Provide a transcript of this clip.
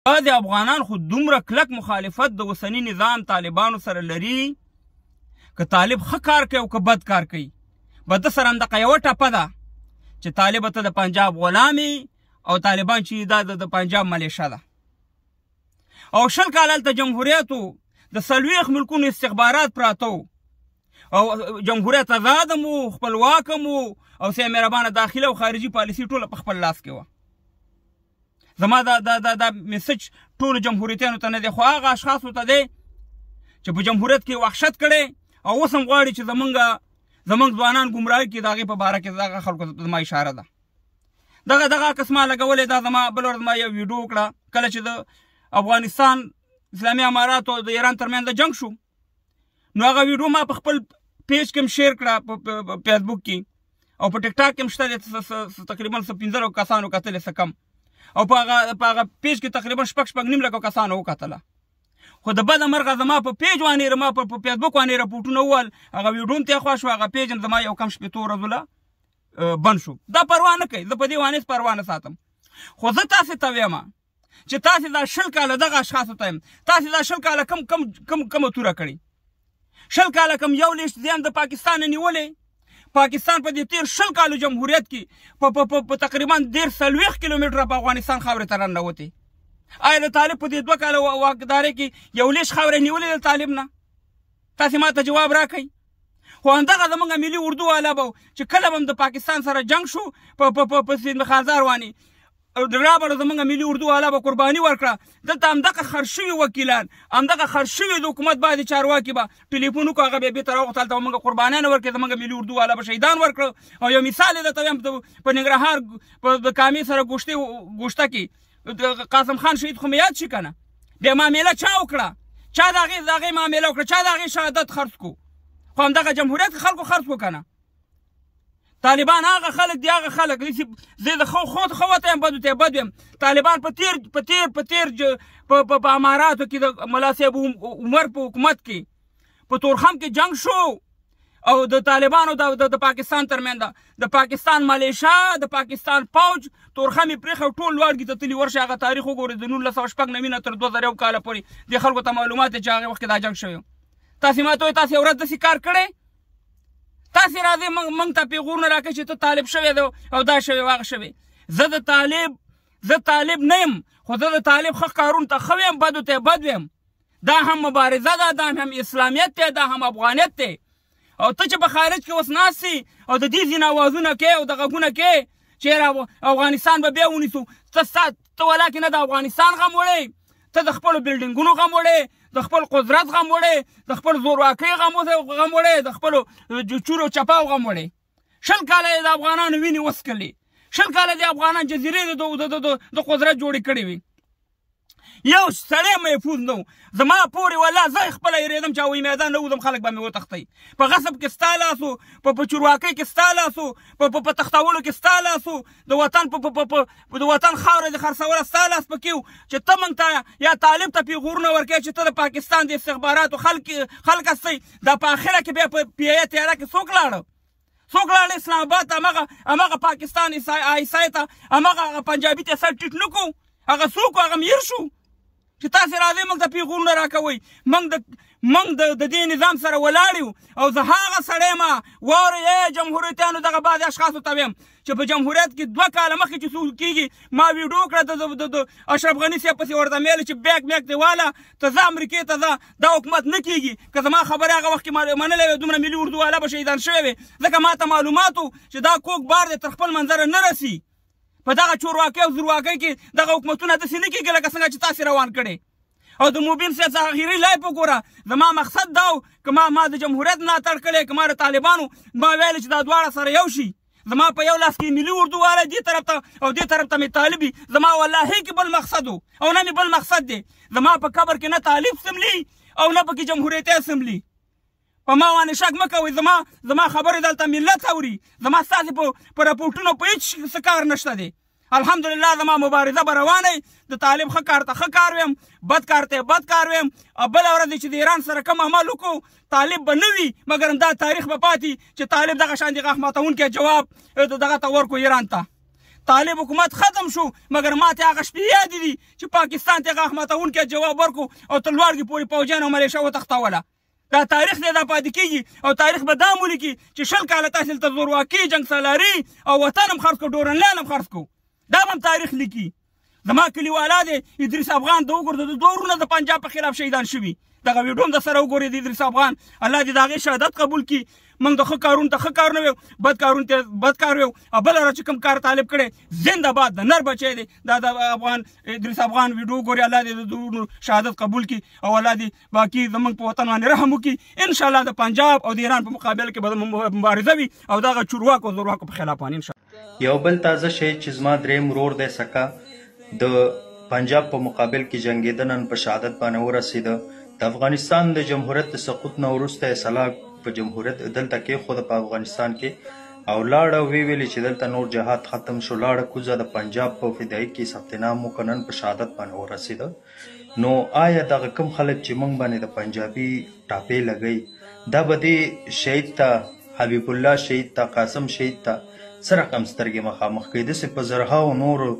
بعضې افغانان خو دومره کلک مخالفت د اوسني نظام طالبانو سره لري که طالب ښه کار کوي او که بد کار کوي به ده سره همدغه یوه ټپه ده چې طالب ته د پنجاب غلامي او طالبان چې دا د پنجاب ملیشه ده. او 20 کاله هلته جمهوریت و، د 40 ملکونو استخبارات پراته و او جمهوریت آزاده مو، خپلواکه مو او سیه مهربانه داخله او خارجي پالیسي ټوله په خپل لاس کې وه. زما دا میسج ټولو جمهوریتیانو ته نه دی، خو هغه اشخاصو ته دی چې په جمهوریت کې وحشت کړی او اوس هم غواړي چې زمونږ ځوانان ګمراهي کړي. د هغې په باره کې دغه خلکو ته زما اشاره ده. دغه عکس ما لګولی، دا زما بل ورځ ما یو ویډیو وکړه کله چې د افغانستان اسلامي اماراتو او د ایران ترمنځ د جنګ شو، نو هغه ویډیو ما په خپل پیج کې هم شیر کړه په فیسبوک کې او په ټیک ټاک کې هم شته دی، تقریبا 15 کسانو کتلې څه کم، او په هغه پیج کې تقریبا 6.5 لکه کسانو وکتله. خو د بده مرغه زما په پیج باندې ما په فیسبوک باندې رپورټونه وویل، هغه ویډیو هم تېخوا شو، هغه پیج هم زما یو کم 15 ورځو له بند شو. دا پروا نه کوي، زه په دې باندې پروا نه ساتم. خو زه تاسې ته وایم چې تاسې دا 20 کاله دغه اشخاصو ته یم، تاسې دا 20 کاله کومه توره کړې؟ 20 کاله کوم یو لیست ځان د پاکستان نیولې؟ پاکستان په دې تیر 20 کالو جمهوریت کې په تقریبا 140 کیلومتره په افغانستان خاورې ته راننوتې. آیا د طالب په دې 2 کاله واکدارۍ کې یو لیش خاورې نیولې د طالب نه؟ تاسې ما ته جواب راکئ. خو همدغه زموږ ملي اردو والا به چې کله به هم د پاکستان سره جنګ شو په سیند خازار وانې رابړه زموږ ملي اردو والا به قرباني ورکړه. دلته همدغه خر شوي وکیلان، همدغه خر شوي د حکومت بعضې چارواکي به ټلیفون وکړو، هغه به بېرته راوغوښتل ته به موږ قربانیان ورکړې، زموږ ملي اردو والا به شهیدان ورکړه. او یو مثال یې درته وایم، په ننګرهار په کامې سره ګوشته کې قاسم خان شهید خو مې یاد شي که نه، بیا معامله چا وکړه؟ چا د هغې معامله وکړه؟ چا د هغې شهادت خرڅ کړو؟ خو همدغه جمهوریت خلکو خرڅ کړو که نه؟ طالبان هغه خلک دی، هغه خلک زه د ښو ته یم، بدو ته بد یم. طالبان په تیر په اماراتو کې د ملا صاحب عمر په حکومت کې په تورخم کې جنګ شو او د طالبانو د پاکستان ترمنځ د پاکستان ملیشه، د پاکستان پوج تورخم یې پرېښه، ټول لوړ کې ته تلي ورشه هغه تاریخ وګورئ د 1996 نه تر 2001 کاله پورې دې خلکو ته معلومات دی چې هغې وخت کې دا جنګ شوی. تاسې ما ته وایي تاسې یو ورځ داسې کار کړی؟ تاسې راځئ موږ ته پیغورونه راکړئ چې ته طالب شوی دی او دا شوی او هغه شوی. زه طالب نه یم، خو زه د طالب ښه کارونو ته ښه ویم، بدو ته بد ویم. دا هم مبارزه ده، دا هم اسلامیت دی، دا هم افغانیت دی. او ته چې په خارج کې اوس ناست یې او د دې ځینې اوازونه کوې او د غږونه کوې چې افغانستان به بیا ونیسو، ته ولاکې نه د افغانستان غم وړې، ته د خپلو بلډینګونو غم وړې، د خپل قدرت غم وړې، د خپل زورواکۍ غم وړې، د خپلو چورو چپاو غم وړې. 20 کاله یې د افغانانو وینې وڅکلې، 20 کاله د افغانان جزیرې د قدرت جوړې کړې وي. یو سړی محفوظ نه و. زما پورې والله زه خپله هېرېدم چې هوایي میدان نه وځم، خلک به مې وتښتئ. په غصب کې ستا لاس و، په چورواکۍ کې ستا لاس و، په تښتولو کې ستا لاس و، د وطن خاوره د خرڅوله ستا لاس پکې و چې ته موږ ته یا طالب ته پیغورونه ورکوې چې ته د پاکستان د استخباراتو خلک هستئ. دا په آخره کې بیا په پیه تیاره کې څوک لاړه اسلام آباد ته، همغه پاکستان آیسای ته، همغه پنجابي ته سر ټیټ نه کړو، هغه څوک هغه میر شو چې تاسې راځئ موږ ته پیغورونه راکوئ. موږ د دې نظام سره ولاړ یو او زه هغه سړی یم. واورئ جمهوریتیانو دغه بعضې اشخاصو ته ویم چې په جمهوریت کې 2 کاله مخکې چې څه کېږي، ما ویډیو کړه د اشرف غني صاحب پسې ورته میل چې بیک دې واله، ته ځه امریکې ته ځه، دا حکومت نه کېږي. که زما خبرې هغه وخت کې منلی وی دومره ملي اردو والا به شهیدان شوی وي، ځکه ما ته معلومات و چې دا کوږ بار دی تر خپل منظره نه رسي. په دغه چورواکۍ او زورواکۍ کې دغه حکومتونه داسې نه کېږي لکه څنګه چې تاسې روان کړې. او د موبین صاحب څخه اخري لایف وګوره، زما مقصد دا و که ما د جمهوریت ملاتړ کړی، که ما د طالبانو ما ویلې چې دا دواړه سره یو شي، زما په یو لاس کې ملي اردو والا دې طرف ته او دې طرف ته مې طالبي، زما والله کې بل مقصد و او نه مې بل مقصد دی. زما په قبر کې نه طالب سملي او نه پکې جمهوریتي سملي. په ما باندې شک مه کوئ، زما خبرې دلته ملت اوري، زما ستاسې په رپورټونو په هېڅ څه کار نشته دی. الحمدلله زما مبارزه به روانه د طالب ښه کار ته ښه کار ویم، بد کار ته بد کار ویم. او بله ورځ چې د ایران سره کوم عمل وکړو طالب به نه وي، مګر دا تاریخ به پاتې چې طالب دغه شان د غاښ ماتونکی جواب دغه ته ورکړو ایران ته. طالب حکومت ختم شو مګر ماته هغه شپې یادې دي چې پاکستان ته هغه ماتونکی جواب ورکړو او تر لوړګي پورې پوځیان او ملیشه وتښتوله. دا تاریخ دی دا پاتې کېږي او تاریخ به دا ولیکي چې 20 کاله تاسې هلته زورواکي جنګ سالاري او وطن هم خرڅ کړو ډورنلیان هم خرڅ کړو. دا به هم تاریخ لیکي. زما کلیوالا دی ادریس افغان ته وګوره د 2 ورونه د پنجاب په خلاف شهیدان شوي. دغه ویډیو هم درسره وګورئ د ادریس افغان. الله دې د هغې شهادت قبول کړي. موږ د ښه کارونو ته ښه کار نه ویو بد کارونو ته بد کار ویو. او بله ورځ چې کوم کار طالب کړی زنده باد د نر بچی دی دا د افغان ادریس افغان ویډیو وګورئ. الله دې د دوی شهادت قبول کړي او الله دې باقي زموږ په وطن باندې رحم وکړي. انشاءالله د پنجاب او د ایران په مقابل کې به مبارزه وي او دغه چورواکو او زورواکو په خلاف باندې انشاءالله. یو بل تازه شی چې زما دریم ورور دی سکه د پنجاب په مقابل کې جنګېده نن په شهادت باندې ورسېده. د افغانستان د جمهوریت د سقوط نه وروسته سلاک په جمهوریت دلته کېښوده په افغانستان کې او لاړه ویلې چې دلته نور جهاد ختم شو. لاړه کوزه د پنجاب په فدایي کې ثبت نام وکړ نن په شهادت باندې ورسېده. نو آیا دغه کم خلک چې موږ باندې د پنجابي ټاپې لګوي دا به دې شهید ته حبیب الله شهید ته قاسم شهید ته څه رقم سترګې مخامخ کوي؟ داسې په زرهاو نورو